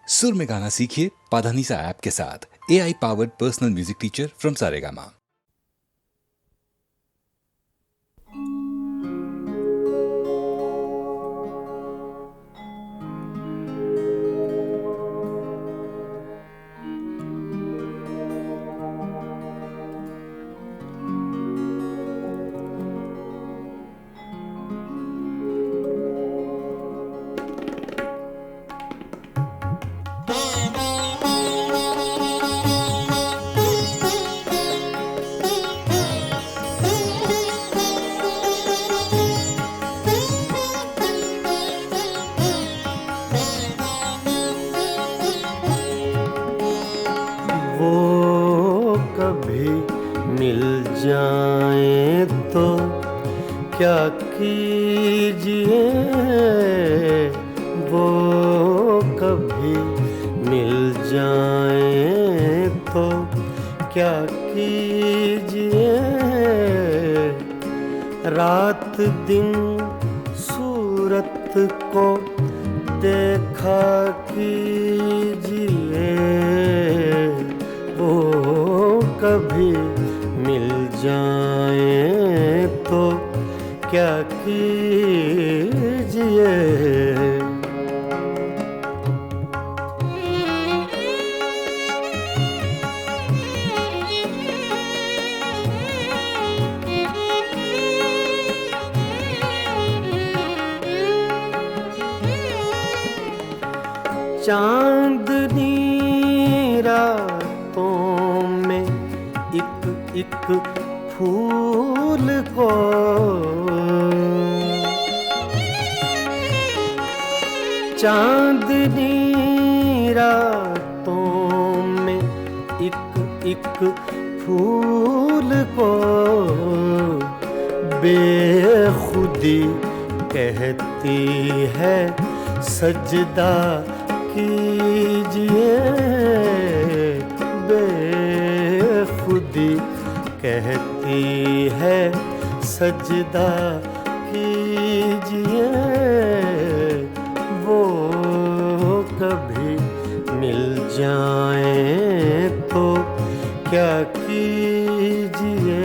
सुर में गाना सीखिए पाधानीसा ऐप के साथ। AI powered personal music teacher from Saregama. वो कभी मिल जाए तो क्या कीजिए, वो कभी मिल जाए तो क्या कीजिए। रात दिन सूरत को देखा कीजिए, वो कभी मिल जाए तो क्या कीजिए। चांदनी रातों में एक फूल को चांदनी रातों में एक फूल को बेखुदी कहती है सजदा कीजिए। बेखुदी कहती है सजदा कीजिए, वो कभी मिल जाए तो क्या कीजिए।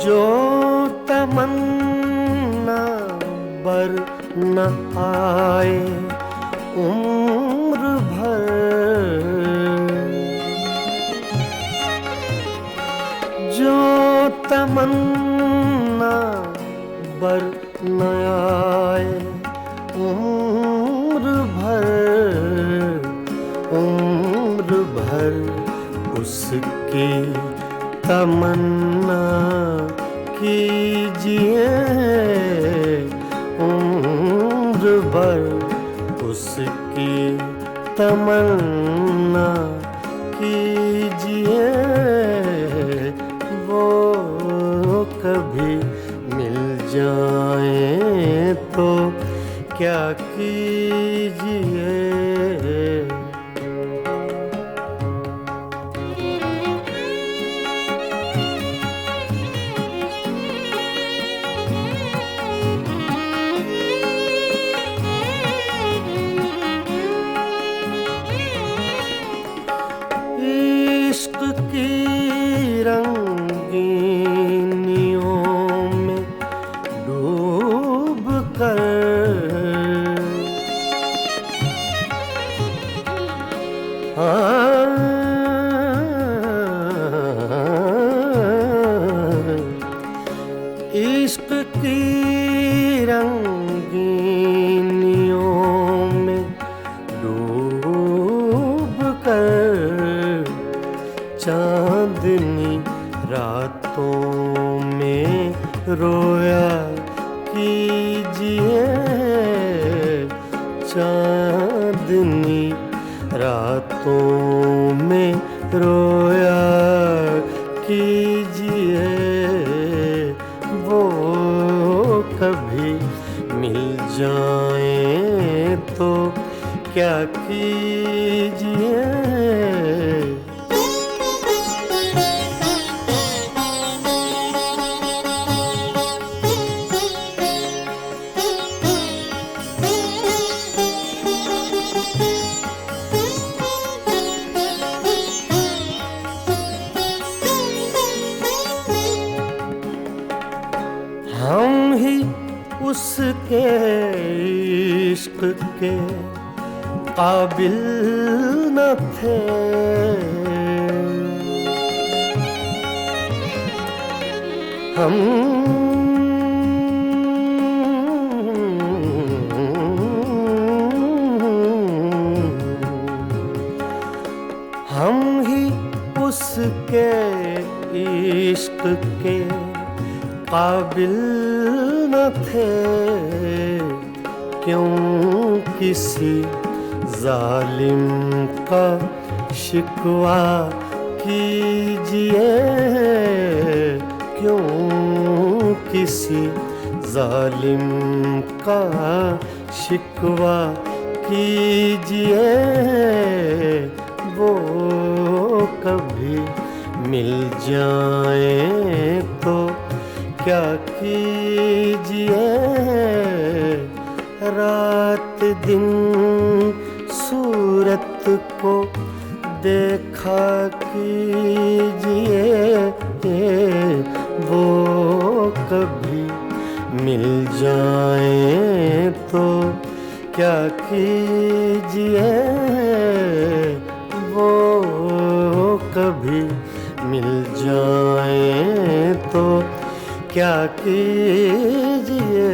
जो तमन्ना बर न आए उम्र भर, जो तमन्ना बर न आए उम्र भर उसकी तमन्ना कीजिए। उम्र भर उसकी तमन्ना कीजिए, वो कभी मिल जाए तो क्या कीजिए। इश्क की रंगीनियों में डूब कर इश्क की रंगीनियों में डूब कर चांदनी रातों में रोया कीजिए। चांदनी रातों में रोया कीजिए, वो कभी मिल जाएं तो क्या कीजिए। हम ही उसके इश्क के काबिल न थे, हम ही उसके इश्क के काबिल न थे। क्यों किसी जालिम का शिकवा कीजिए, क्यों किसी जालिम का शिकवा कीजिए। वो कभी मिल जाए तो क्या कीजिए। रात दिन सूरत को देखा कीजिए। वो कभी मिल जाए तो क्या कीजिए। वो कभी मिल जाए तो क्या कीजिए।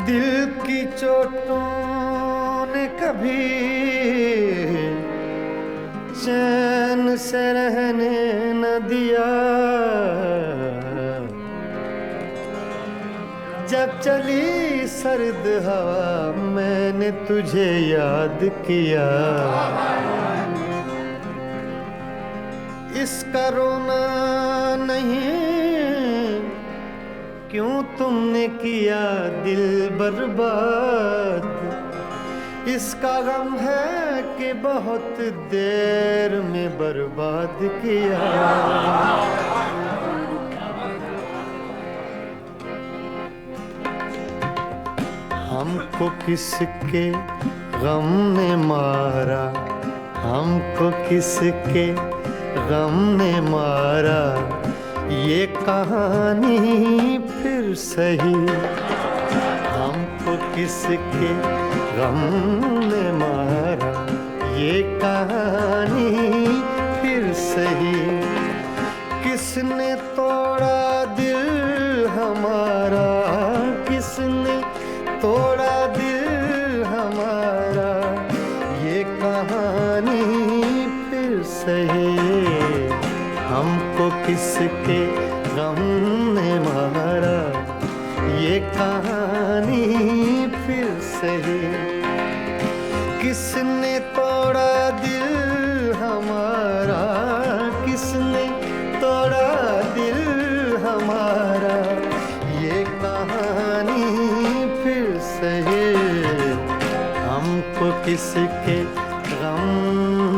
दिल की चोटों ने कभी चैन से रहने न दिया। जब चली सर्द हवा मैंने तुझे याद किया। इसका रोना नहीं, क्यों तुमने किया दिल बर्बाद। इसका गम है कि बहुत देर में बर्बाद किया। हमको किसके गम ने मारा, हमको किसके गम ने मारा। ये कहानी फिर सही, हमको किसके गम ने मारा। ये कहानी फिर सही, किसने तोड़ा दिल हमारा, किसने तोड़ा दिल हमारा। ये कहानी फिर सही, हमको किसके गम ने मारा। ये कहानी फिर सही, किसने तोड़ा दिल हमारा, किसने तोड़ा दिल हमारा। ये कहानी फिर सही, हमको किसके गम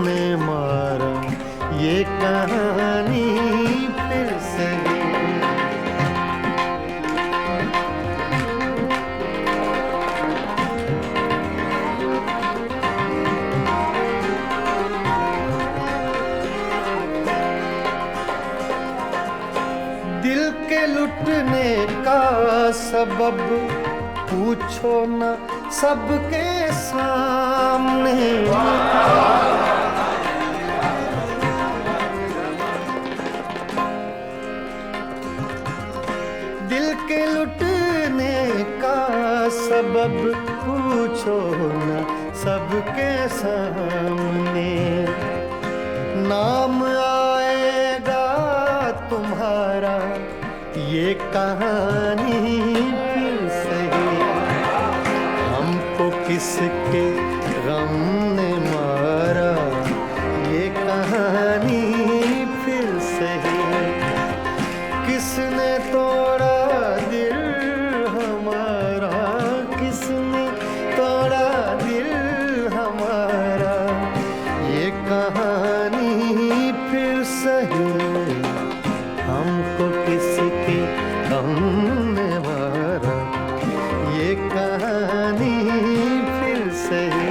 ने मारा। ये कहानी फिर सही। दिल के लुटने का सबब पूछो न सबके सामने। दिल के लुटने का सबब पूछो न सबके सामने। नाम आएगा तुम्हारा ये कहानी फिर सही, हमको किसके गम ने मारा ये कहानी फिर सही। किसने तोड़ा दिल हमारा, किसने तोड़ा दिल हमारा ये कहानी फिर सही, हमको किसके गम ने मारा ये कहानी फिर सही।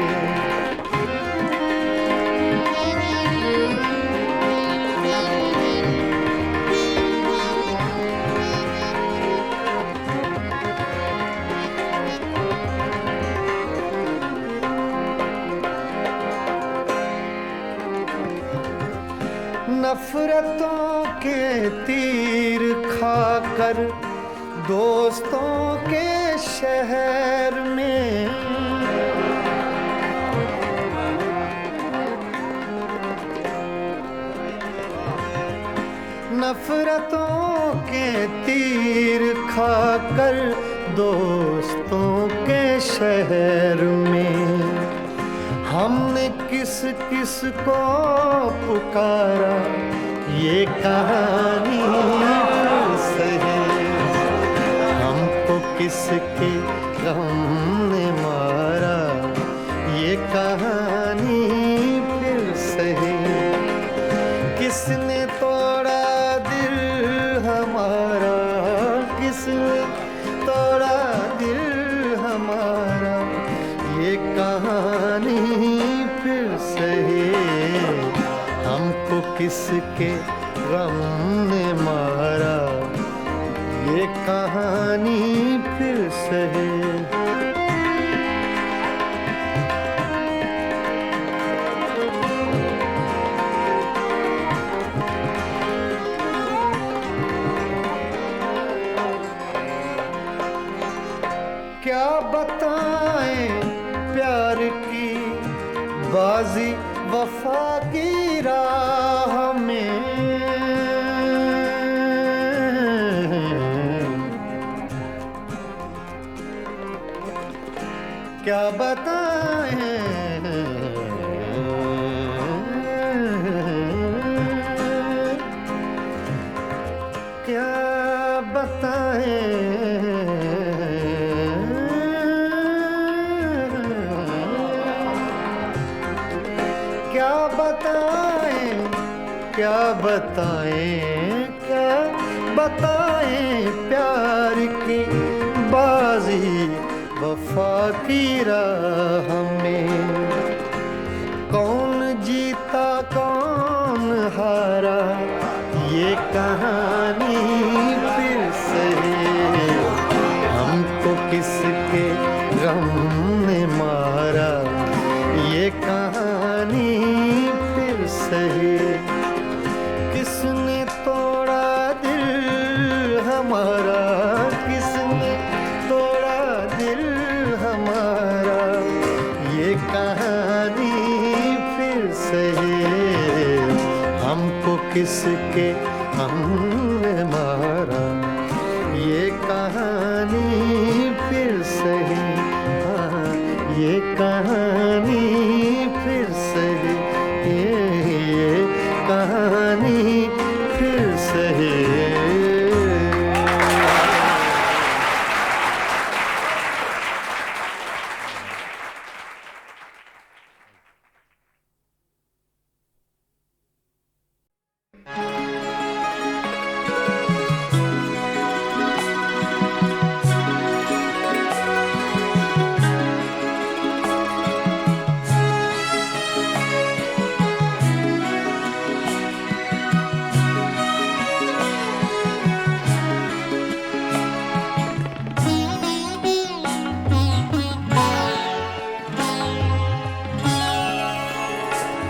नफरतों के तीर खाकर दोस्तों के शहर में, नफरतों के तीर खाकर दोस्तों के शहर में, हमने किस किस को पुकारा ये कहानी सही, हमको किसके गम ने मारा ये कहानी फिर सही। किसने तोड़ा दिल हमारा, किसने तोड़ा दिल हमारा ये कहानी फिर सही, हमको किसके गम ने मारा ये कहानी फिर सही। क्या बताएं प्यार की बाजी वफा की राह में, क्या बताएं क्या बताएं क्या बताएं क्या बताएं क्या बताएं प्यार की बाजी वफा की राह में। कौन जीता कौन हारा ये कहानी फिर सही, हमको किसके गम ने मारा ये कहानी फिर सही। किसने तोड़ा दिल हमारा, किसने तोड़ा दिल हमारा ये कहानी फिर सही, हमको किसके हमने मारा ये कहानी फिर सही। हाँ, ये कहानी फिर सही, ये कहानी फिर सही।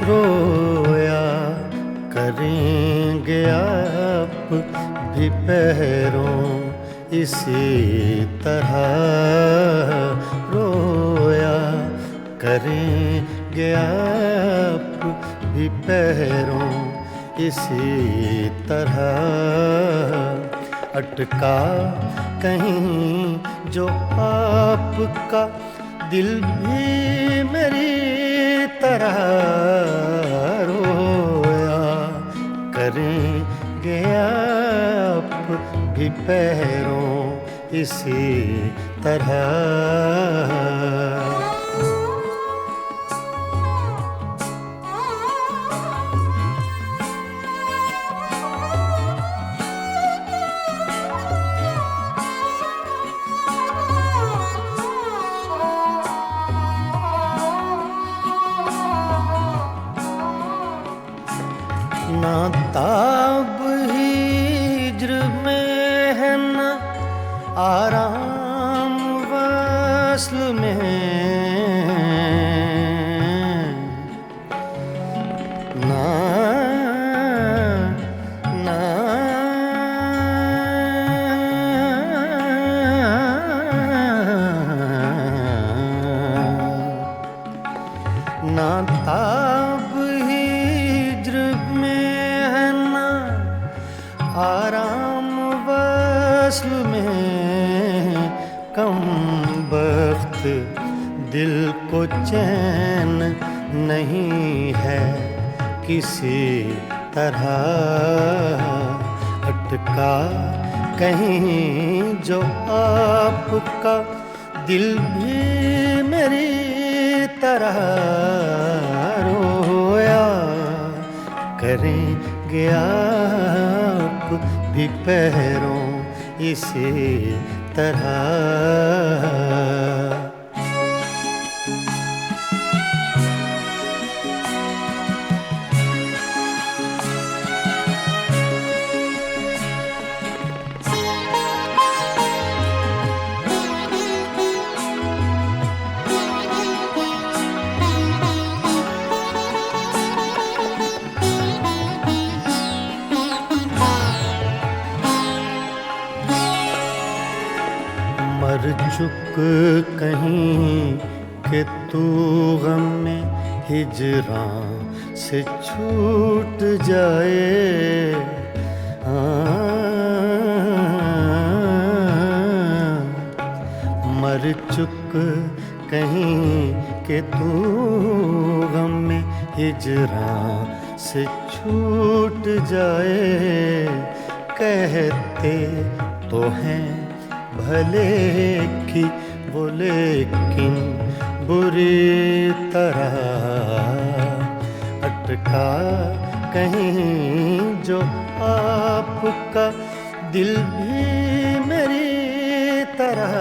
रोया करेंगे आप भी पैरों इसी तरह रोया करेंगे आप भी पैरों इसी तरह। अटका कहीं जो आपका दिल भी मेरी तरह रोया करेंगे आप भी पैरों इसी तरह। ना ताब हिज्र में है न आराम वस्ल में, ना ना ना ताब हिज्र आराम वस्ल में, कम बख्त दिल को चैन नहीं है किसी तरह। अटका कहीं जो आपका दिल भी मेरी तरह रोया करेंगे आप भी पैरों इसी तरह। मर चुक कहीं कि तू गम में हिजरां से छूट जाए। मर चुक कहीं कि तू गम में हिजरां से छूट जाए। कहते तो हैं भले की वो लेकिन बुरी तरह। अटका कहीं जो आपका दिल भी मेरी तरह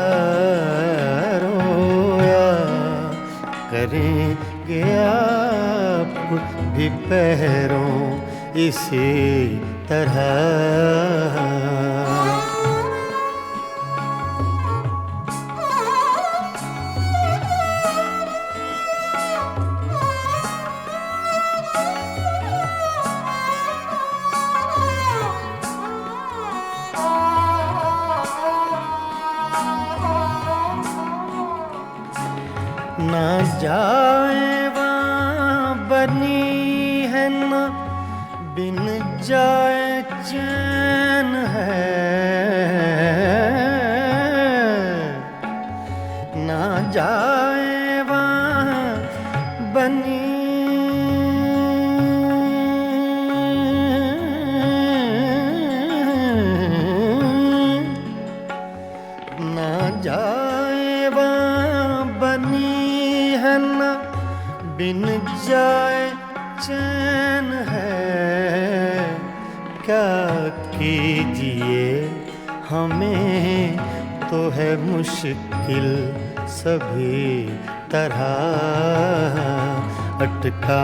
रोया करेंगे आप भी पैरों इसी तरह। ना जाए वहाँ बनी है न बिन जाए चैन है। ना जाए वहाँ बनी ना जाए वहाँ बनी है न बिन जाए चैन है। क्या कीजिए हमें तो है मुश्किल सभी तरह। अटका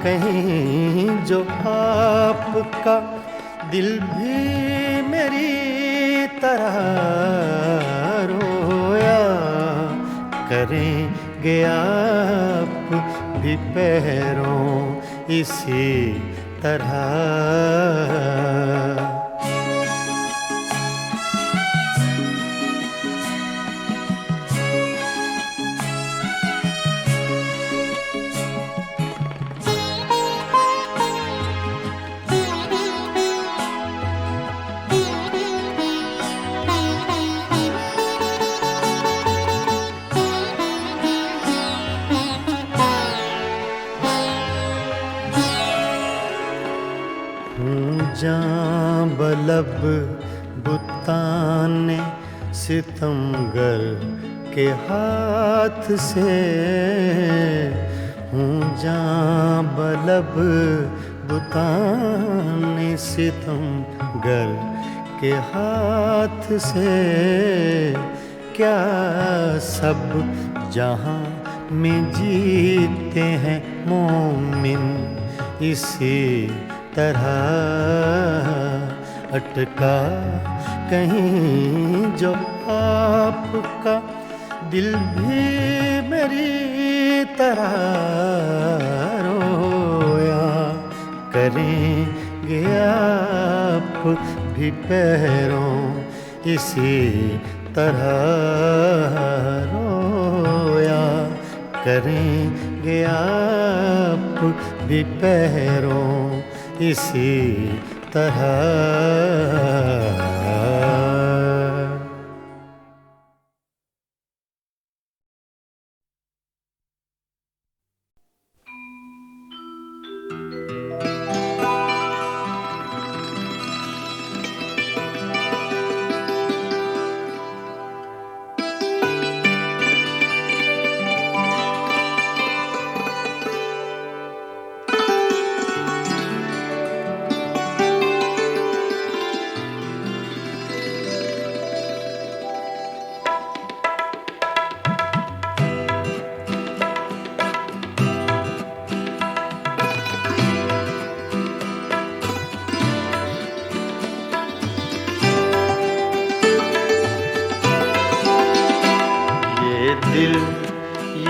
कहीं जो आपका दिल भी मेरी तरह रोया करेंगे आप भी पैरों इसी तरह। हूँ जां बलब बुताने सितमगर के हाथ से, हूँ जां बलब बुताने सितमगर के हाथ से। क्या सब जहाँ में जीते हैं मोमिन इसी तरह, अटका कहीं जो आपका दिल भी मेरी तरह रोया करेंगे आप भी पैरों इसी तरह, रोया करेंगे आप भी पैरों इसी तरह।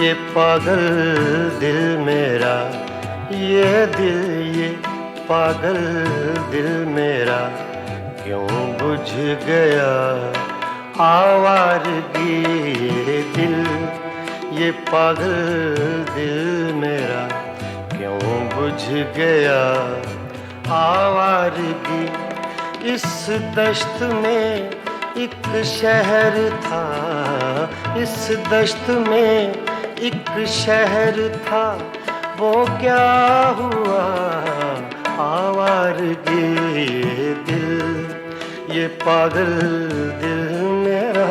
ये पागल दिल मेरा, ये दिल ये पागल दिल मेरा, क्यों बुझ गया आवारगी। ये दिल ये पागल दिल मेरा, क्यों बुझ गया आवारगी। इस दश्त में एक शहर था, इस दश्त में एक शहर था, वो क्या हुआ आवारगी। ये दिल ये पागल दिल मेरा।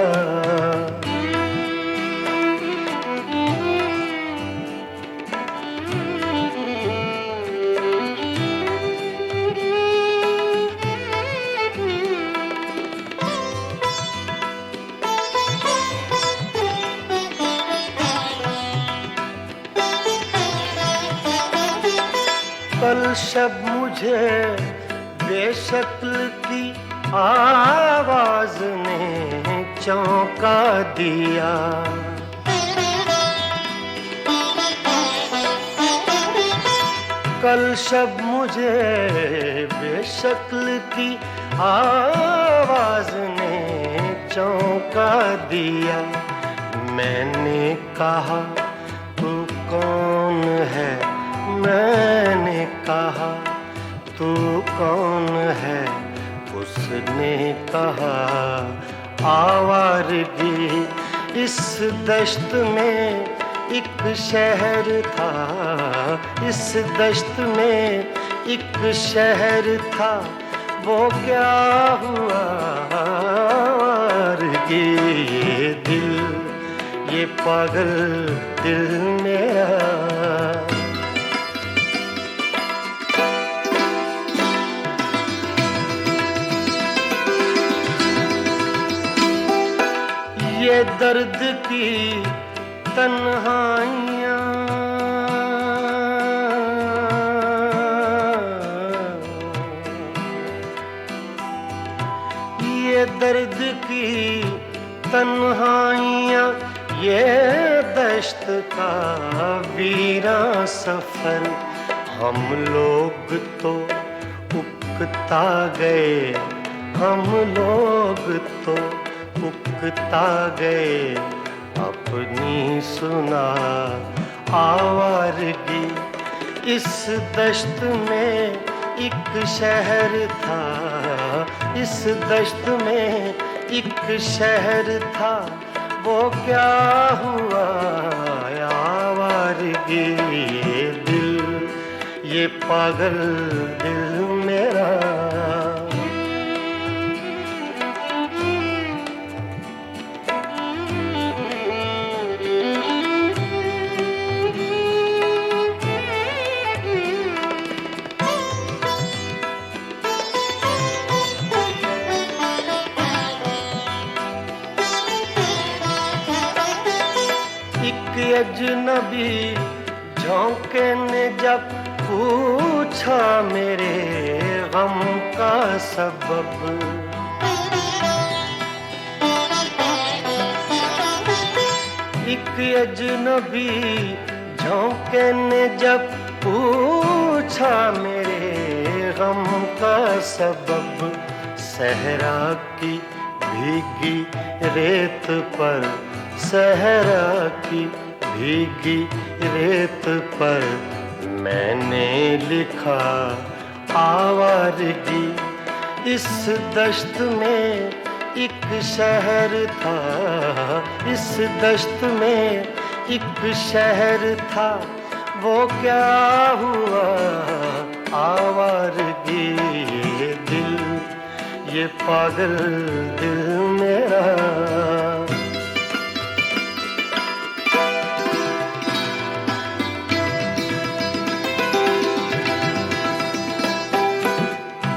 कल शब मुझे बेशक्ल की आवाज ने चौंका दिया। कल शब मुझे बेशक्ल की आवाज ने चौंका दिया। मैंने कहा तू कौन है, मैंने कहा तू कौन है, उसने कहा आवारगी। इस दश्त में एक शहर था, इस दश्त में एक शहर था, वो क्या हुआ आवारगी। ये दिल ये पागल दिल मेरा। ये दर्द की तन्हाइयाँ, ये दर्द की तन्हाइयाँ, ये दश्त का वीरां सफर। हम लोग तो उकता गए, हम लोग तो उकता गए, अपनी सुना आवारगी। इस दश्त में एक शहर था, इस दश्त में एक शहर था, वो क्या हुआ आवारगी। ये दिल ये पागल दिल मेरा। अजनबी झोंके ने जब पूछा मेरे गम का सबब, एक अजनबी झोंके ने जब पूछा मेरे गम का सबब, सहरा की भीगी रेत पर, सहरा की भीगी रेत पर मैंने लिखा आवारगी। इस दश्त में एक शहर था, इस दश्त में एक शहर था, वो क्या हुआ आवारगी। ये दिल, ये पागल दिल मेरा,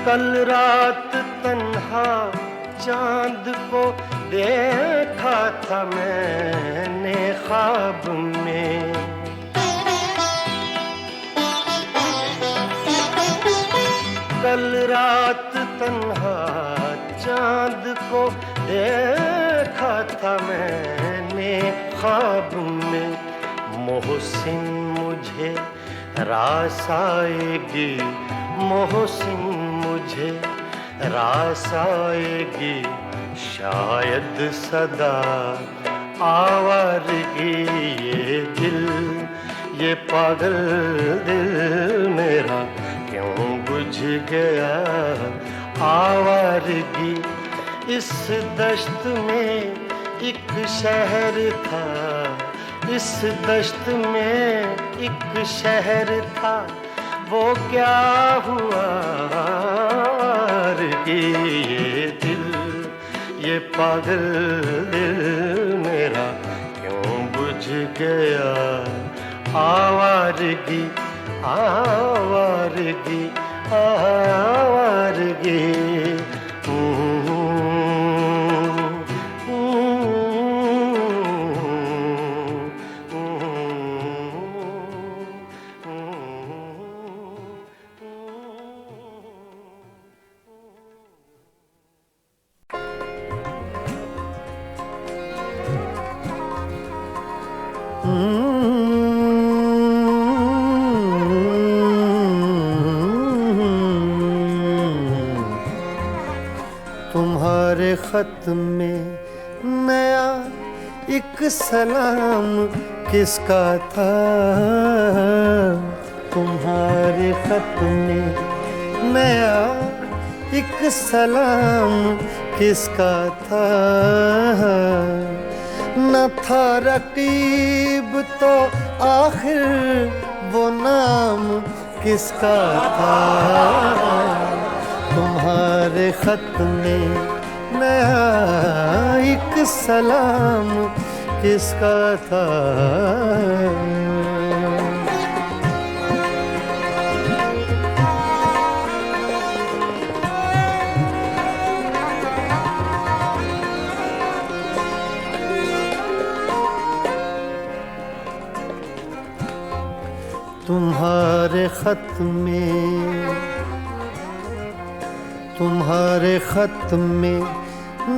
कल रात तन्हा चांद को देखा था मैंने ख्वाब में, कल रात तन्हा चांद को देखा था मैंने ख्वाब में। मोहसिन मुझे रास आएगी, मोहसिन मुझे रास आएगी, शायद सदा आवारगी। ये दिल, ये पागल दिल मेरा क्यों बुझ गया आवारगी। इस दश्त में एक शहर था, इस दश्त में एक शहर था, वो क्या हुआ आवारगी। ये दिल, ये पागल दिल मेरा क्यों बुझ गया आवारगी, आवारगी, आवारगी। तुम्हारे खत में नया एक सलाम किसका था, तुम्हारे खत में नया एक सलाम किसका था। न था रकीब तो आखिर वो नाम किसका था। तुम्हारे खत में नया एक सलाम किसका था। तुम्हारे खत में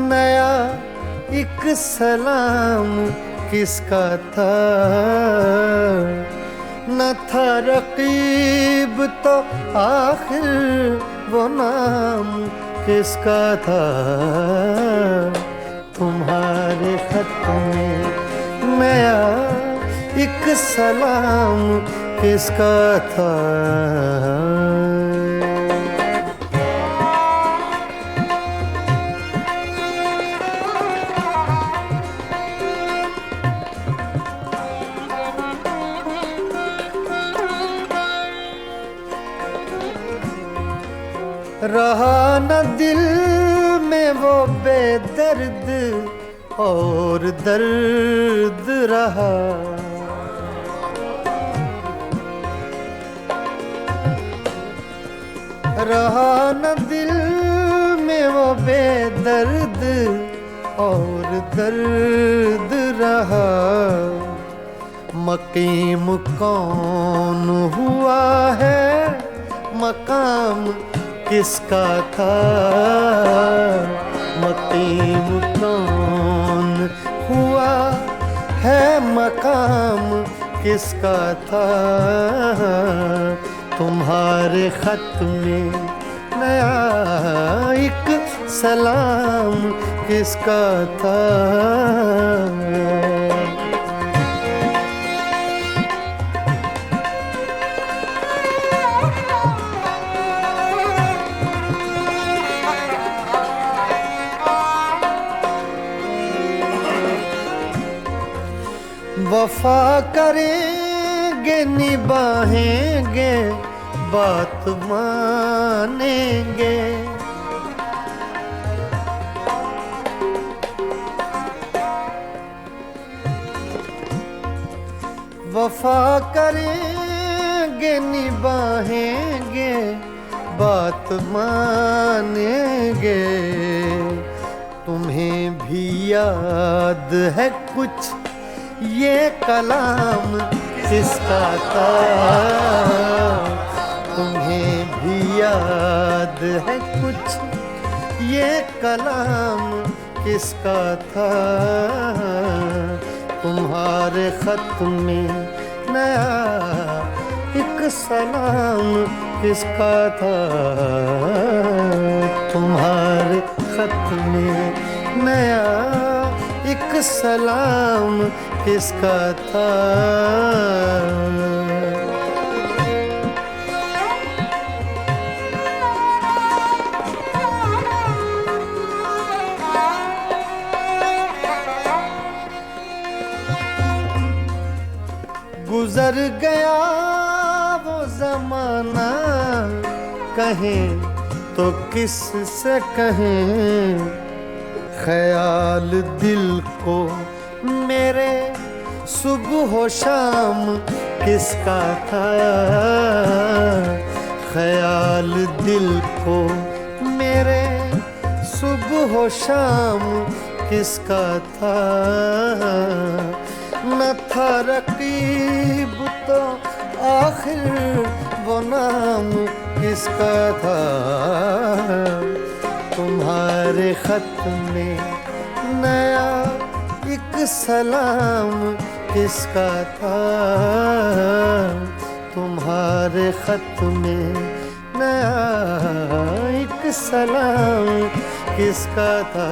नया एक सलाम किसका था। न था रकीब तो आखिर वो नाम किसका था। तुम्हारे खत में नया एक सलाम किसका था। रहा न दिल में वो बेदर्द और दर्द रहा। रहा न दिल में वो बेदर्द और दर्द रहा। मकीम कौन हुआ है, मकाम किसका था। मकीम कौन हुआ है, मकाम किसका था। तुम्हारे खत में नया एक सलाम किसका था। वफा करेंगे निभाएंगे बात मानेंगे। वफा करेंगे निभाएंगे बात मानेंगे। तुम्हें भी याद है कुछ ये कलाम किसका था। तुम्हें भी याद है कुछ ये कलाम किसका था। तुम्हारे खत में नया एक सलाम किसका था। तुम्हारे खत में नया एक सलाम किसका था। गुजर गया वो जमाना, कहें तो किस से कहें। ख्याल दिल को मेरे सुबह शाम किसका था। ख्याल दिल को मेरे सुबह शाम किसका था। न था रकीब तो आखिर वो नाम किसका था। तुम्हारे खत में नया एक सलाम किसका था। तुम्हारे खत में नया एक सलाम किसका था।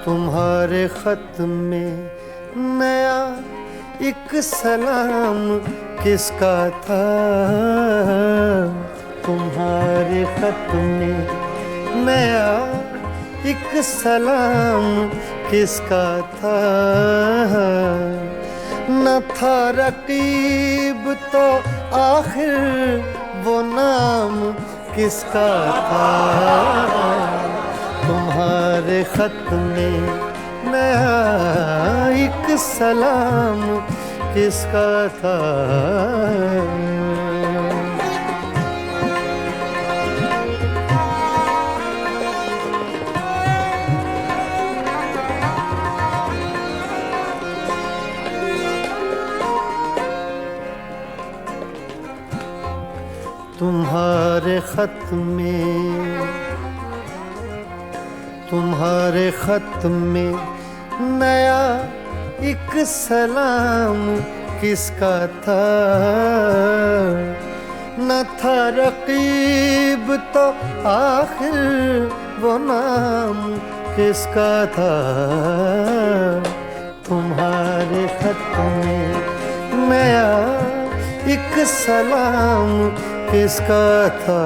तुम्हारे खत में नया एक सलाम किसका था। तुम्हारे खत में नया एक सलाम किसका था। न था रकीब तो आखिर वो नाम किसका था। तुम्हारे खत में नया एक सलाम किसका था। तुम्हारे खत में नया एक सलाम किसका था। न था रकीब तो आखिर वो नाम किसका था। तुम्हारे खत में नया एक सलाम किसका था।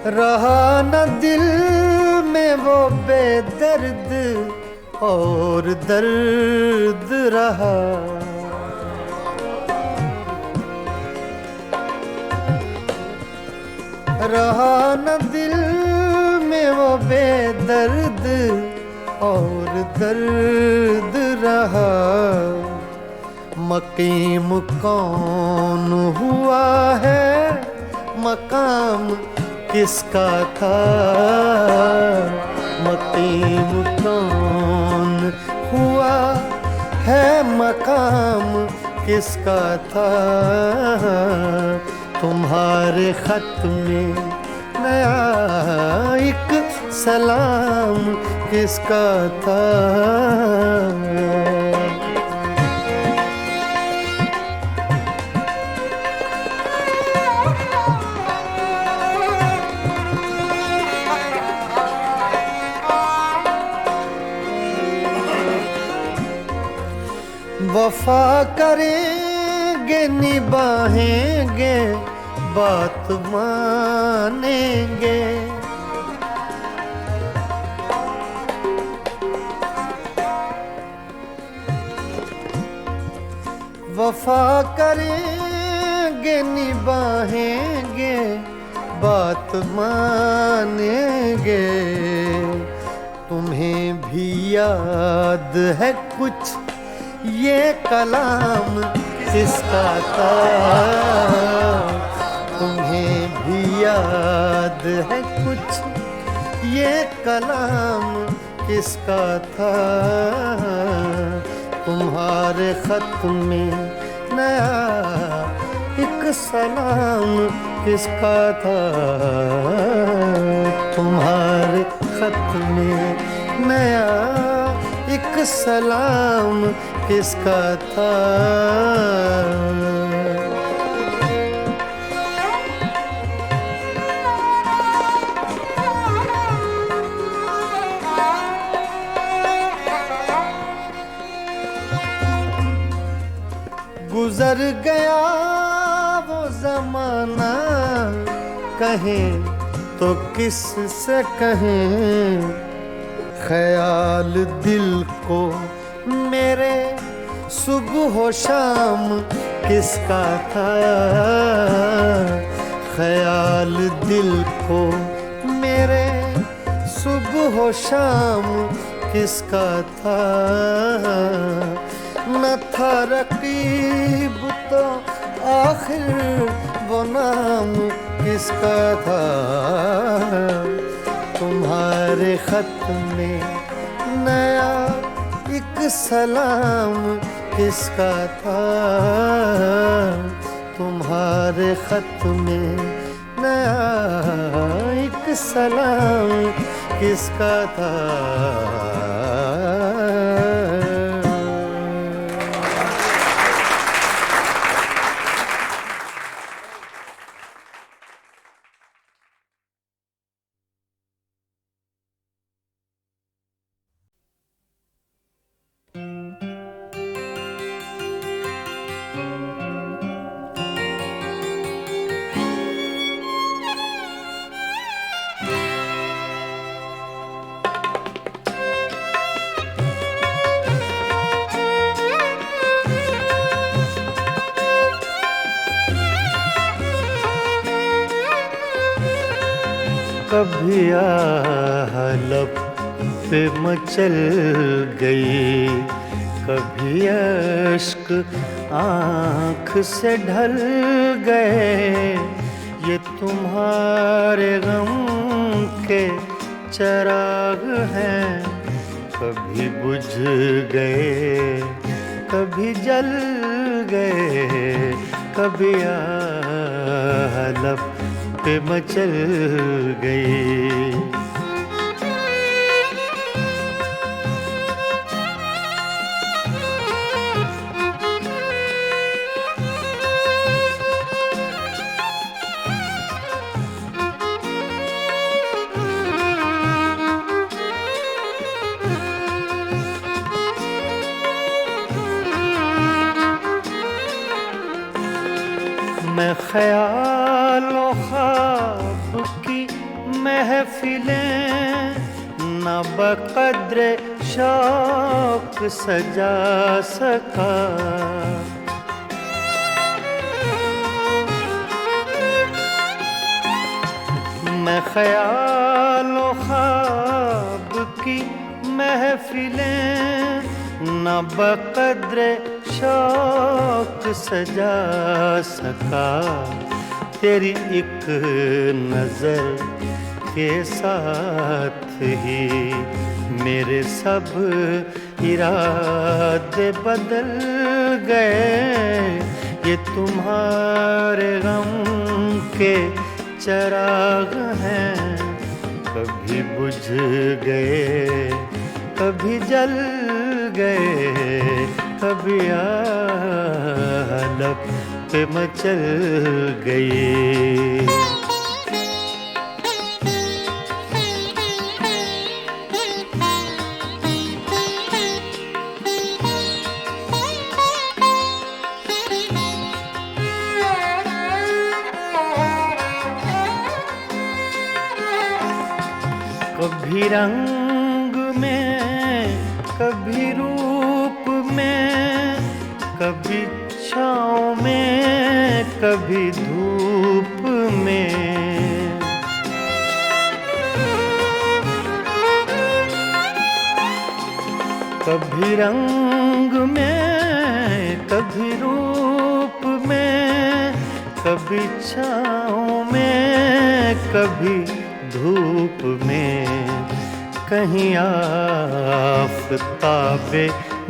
रहा न दिल में वो बेदर्द और दर्द रहा। रहा न दिल में वो बेदर्द और दर्द रहा। मकीम कौन हुआ है, मकाम किसका था। मकीम कौन हुआ है, मकाम किसका था। तुम्हारे खत में नया एक सलाम किसका था। वफा करेंगे निभाएंगे बात मानेंगे। वफा करेंगे निभाएंगे बात मानेंगे। तुम्हें भी याद है कुछ ये कलाम किसका था। तुम्हें भी याद है कुछ ये कलाम किसका था। तुम्हारे खत में नया एक सलाम किसका था। तुम्हारे खत में नया एक सलाम किसका था। गुजर गया वो जमाना, कहें तो किस से कहें। ख्याल दिल को मेरे सुबह हो शाम किसका था। ख्याल दिल को मेरे सुबह हो शाम किसका था। न था रकीब तो आखिर वो नाम किसका था। तुम्हारे खत में नया एक सलाम किसका था। तुम्हारे खत में नया एक सलाम किसका था। कभी लब पे मचल गई, कभी अश्क आँख से ढल गए। ये तुम्हारे गम के चिराग हैं, कभी बुझ गए कभी जल गए। कभी लब पे मचल गई। मैं ख्याल ख्वाब की महफिलें न बक़द्र शौक सजा सका। मैं ख्याल ख्वाब की महफिलें न बक़द्र शौक सजा सका। तेरी एक नजर के साथ ही मेरे सब इरादे बदल गए। ये तुम्हारे गम के चिराग हैं, कभी बुझ गए कभी जल गए, कभी आलप पे मचल गए। कभी रंग में कभी रूप में, कभी छाँव में कभी धूप में। कभी रंग में कभी रूप में, कभी छाँव में कभी धूप में। कहीं आफ़ताबे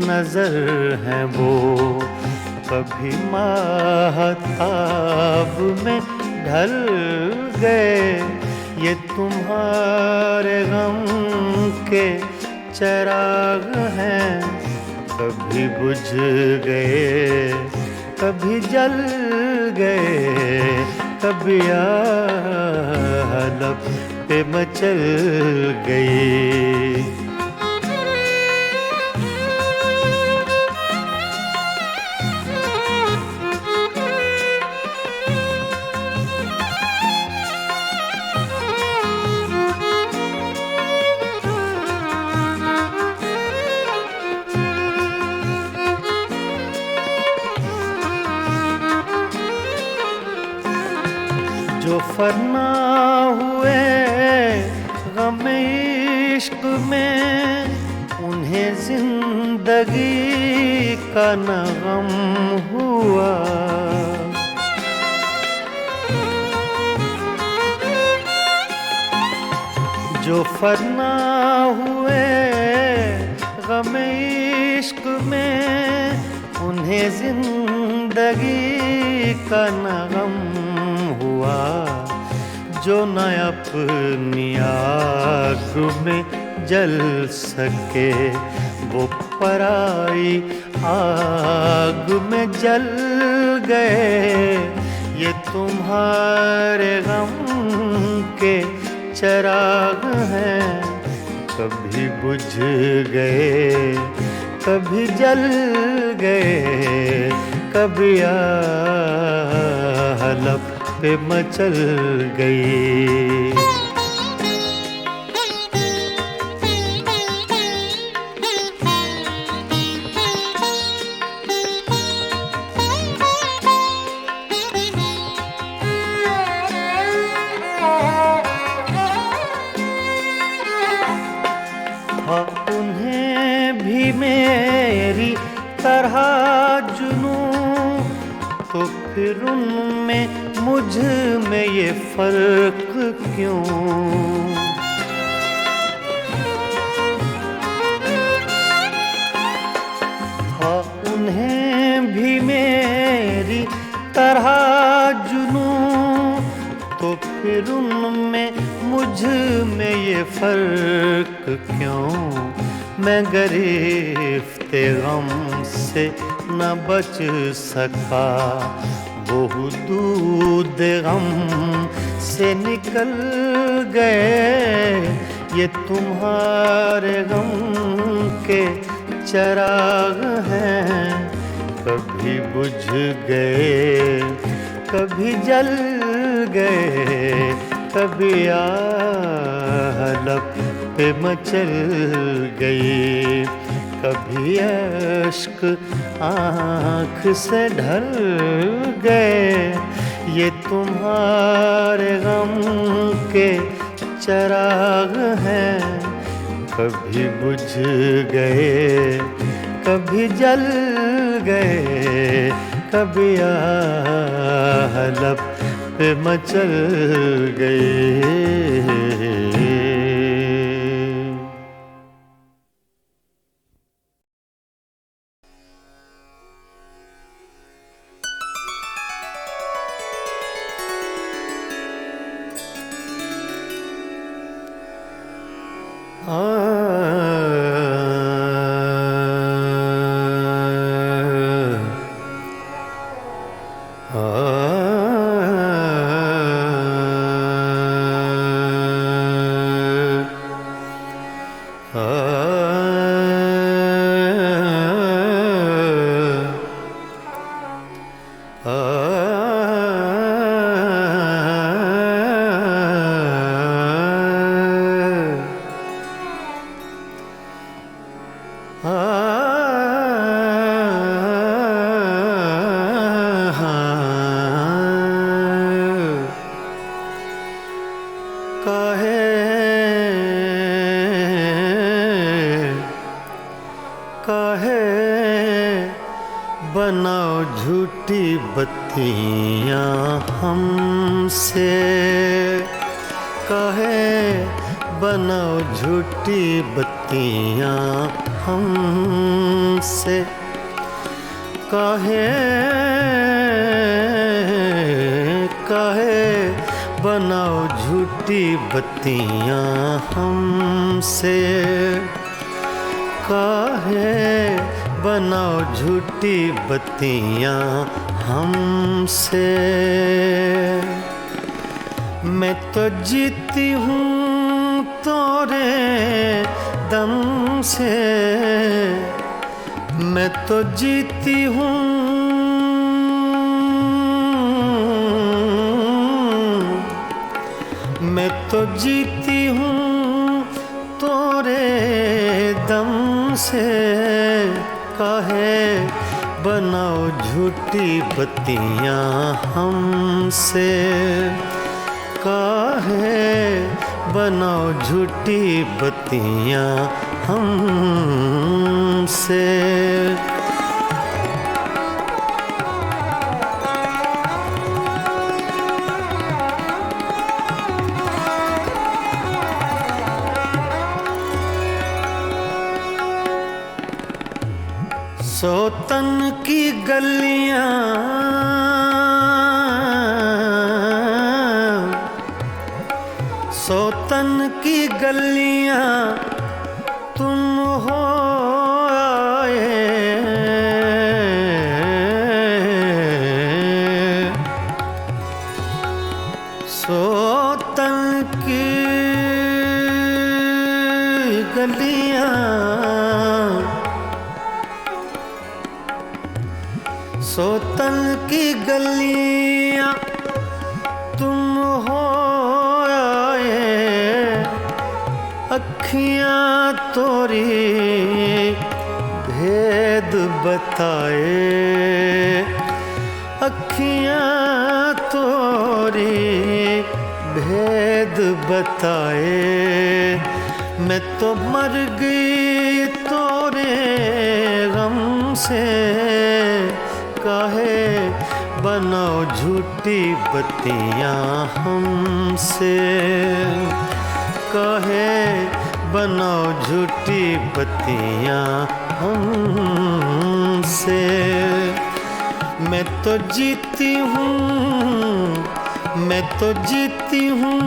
नजर हैं वो, कभी माहताब में ढल गए। ये तुम्हारे गम के चिराग हैं, कभी बुझ गए कभी जल गए, कभी आलप पे मचल गए। जो फना हुए गम इश्क में, उन्हें जिंदगी का न गम हुआ। जो फना हुए गम इश्क में, उन्हें जिंदगी का न गम हुआ। जो न अपनी आग में जल सके, वो पराई आग में जल गए। ये तुम्हारे गम के चिराग हैं, कभी बुझ गए कभी जल गए, कभी आलप पे मचल गई। हाँ, उन्हें भी मेरी तरह जुनूं, तो फिर उनमें मुझ में ये फर्क क्यों। हाँ, उन्हें भी मेरी तरह जुनूं, तो फिर उनमें मुझ में ये फर्क क्यों। मैं गिरफ्ते गम से न बच सका, वो दूध गम से निकल गए। ये तुम्हारे गम के चिराग हैं, कभी बुझ गए कभी जल गए, कभी आह लब पे मचल गई, कभी अश्क आँख से ढल गए। ये तुम्हारे गम के चराग हैं, कभी बुझ गए कभी जल गए, कभी आह लब पे मचल गए। बनाओ झूठी बत्तियां हमसे, कहे बनाओ झूठी बत्तियां हमसे, कहे बनाओ झूठी बत्तियां हमसे, काहे बनाओ झूठी बत्तियां हमसे। मैं तो जीती हूँ तोरे दम से, मैं तो जीती हूँ, मैं तो जीती हूँ तोरे दम से, काहे बनाओ झूठी बत्तियां हमसे, काहे बनाओ झूठी बत्तियां हमसे। सोतन की गलियां सोतन की गलियां तुम हो आए, सोतन की गलियां सोतन की गलियां तुम हो आए, अखियां तोरी भेद बताए, अखियां तोरी भेद बताए। मैं तो मर गई तोरे गम से, काहे बनाओ झूठी बत्तियां हमसे, काहे बनाओ झूठी बत्तियां हमसे। मैं तो जीती हूँ, मैं तो जीती हूँ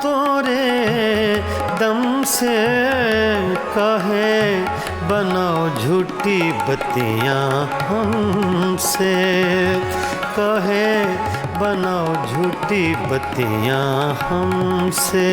तोरे दम से, काहे बनाओ झूठी बत्तियां हमसे, काहे बनाओ झूठी बत्तियां हमसे।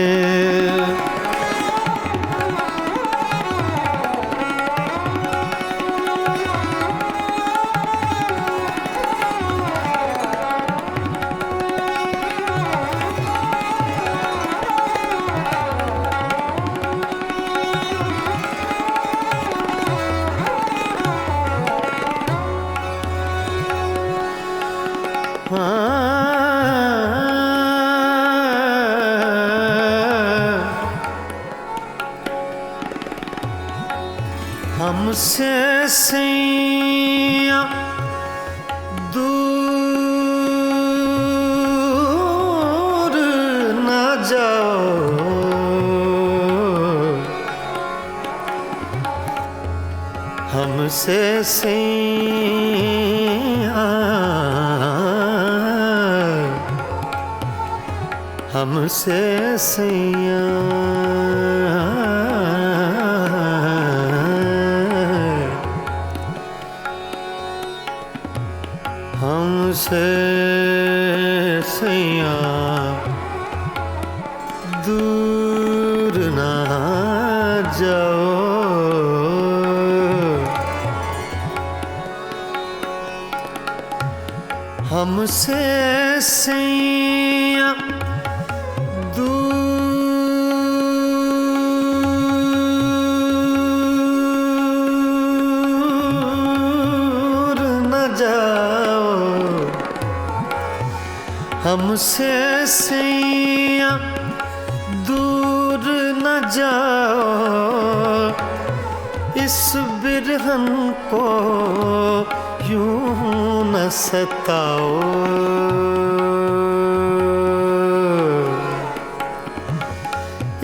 हमसे सैया दूर न जाओ, हमसे सैया हमसे सैया हमसे सैया दूर ना जाओ, हमसे सैया दूर न जाओ, हमसे सैया दूर न जाओ, इस बिरहन को यूं न सताओ,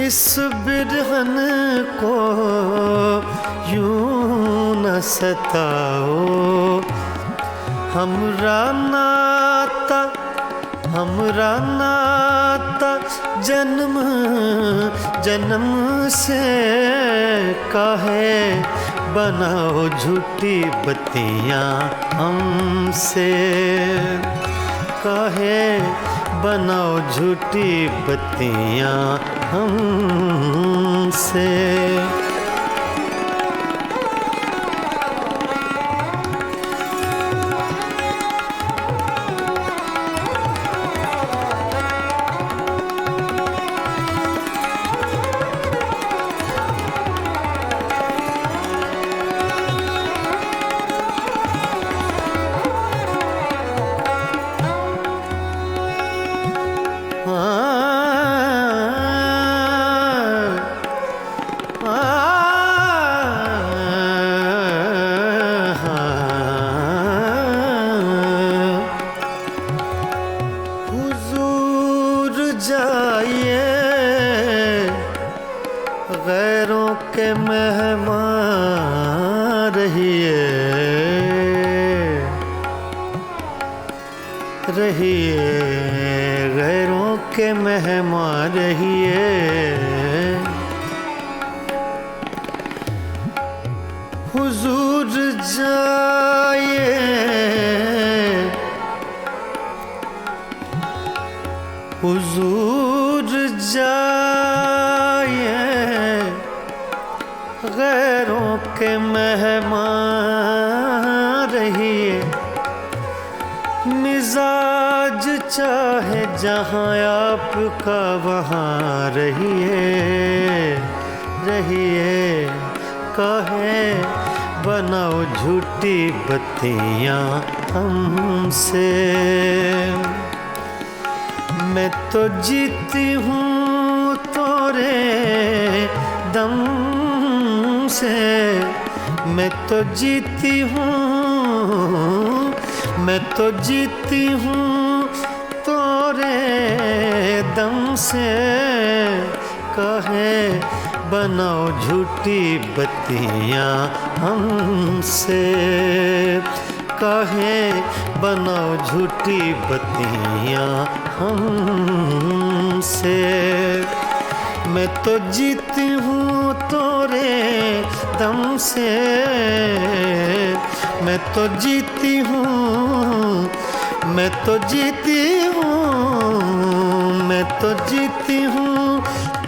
इस बिरहन को यूं न सताओ, हमरा नाता जन्म जन्म से काहे बनाओ झूठी बत्तियां हमसे, काहे बनाओ झूठी बत्तियां हमसे। हुजूर जाइए गैरों के मेहमान रहिए, रहिए गैरों के मेहमान रहिए, हुजूर जाइए हुजूर जाइए गैरों के मेहमान रहिए, मिजाज चाहे जहाँ आपका वहाँ रहिए, रहिए काहे बनाओ झूठी बत्तियां हमसे। मैं तो जीती हूँ तोरे दम से, मैं तो जीती हूँ, मैं तो जीती हूँ तोरे दम से, कहे बनाओ झूठी बत्तियां हमसे, कहे बनाओ झूठी बत्तियां हमसे। मैं तो जीती हूँ तोरे दम से, मैं तो जीती हूँ, मैं तो जीती हूँ, मैं तो जीती हूँ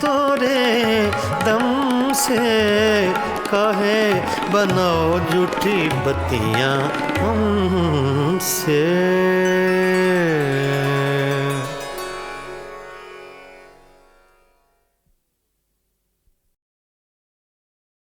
तोरे दम से, कहे बनाओ झूठी बत्तियां हमसे।